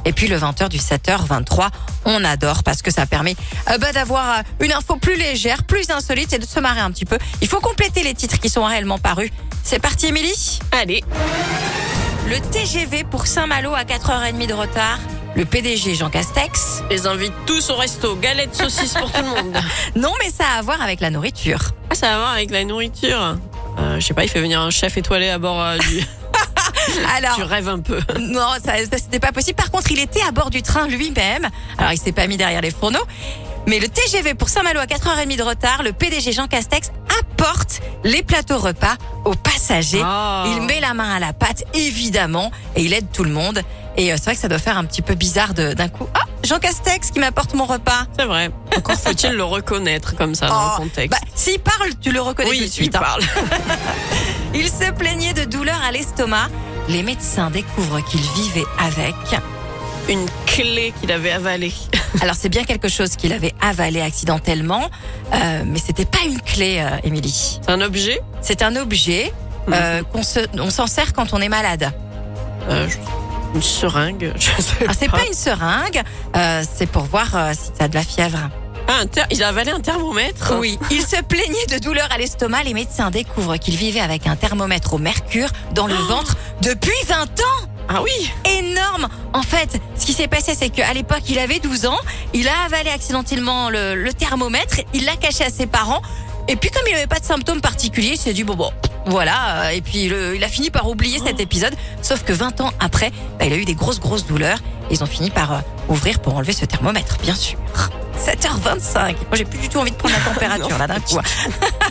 Et puis le 20h du 7h23, on adore parce que ça permet d'avoir une info plus légère, plus insolite et de se marrer un petit peu. Il faut compléter les titres qui sont réellement parus. C'est parti, Émilie ? Allez. Le TGV pour Saint-Malo à 4h30 de retard. Le PDG Jean Castex. Les invite tous au resto. Galettes, saucisses pour tout le monde. Non, mais ça a à voir avec la nourriture. Ah, ça a à voir avec la nourriture. Je sais pas, il fait venir un chef étoilé à bord du... Alors, Tu rêves un peu. non, ça c'était pas possible. Par contre, il était à bord du train lui-même. Alors, il s'est pas mis derrière les fourneaux. Mais le TGV pour Saint-Malo à 4h30 de retard, le PDG Jean Castex apporte les plateaux repas aux passagers. Oh. Il met la main à la pâte, évidemment, et il aide tout le monde. Et c'est vrai que ça doit faire un petit peu bizarre d'un coup. Ah, Jean Castex qui m'apporte mon repas. C'est vrai. Encore faut-il le reconnaître comme ça dans le contexte. S'il parle, tu le reconnais tout de Oui, suite. il parle. Il se plaignait de douleurs à l'estomac. Les médecins découvrent qu'il vivait avec. Une clé qu'il avait avalée. Alors c'est bien quelque chose qu'il avait avalé accidentellement, mais c'était pas une clé, Émilie. C'est un objet. C'est un objet on s'en sert quand on est malade. Une seringue. Je sais Alors c'est pas. pas une seringue, c'est pour voir si t'as de la fièvre. Ah, il a avalé un thermomètre. Oui, il se plaignait de douleurs à l'estomac. Les médecins découvrent qu'il vivait avec un thermomètre au mercure dans le ventre depuis 20 ans. Ah oui. Énorme. En fait, ce qui s'est passé, c'est qu'à l'époque, il avait 12 ans. Il a avalé accidentellement le thermomètre. Il l'a caché à ses parents. Et puis, comme il n'avait pas de symptômes particuliers, il s'est dit, bon, voilà. Et puis, il a fini par oublier cet épisode. Sauf que 20 ans après, il a eu des grosses douleurs. Ils ont fini par ouvrir pour enlever ce thermomètre, bien sûr. 7h25. Moi, j'ai plus du tout envie de prendre la température, là, d'un coup.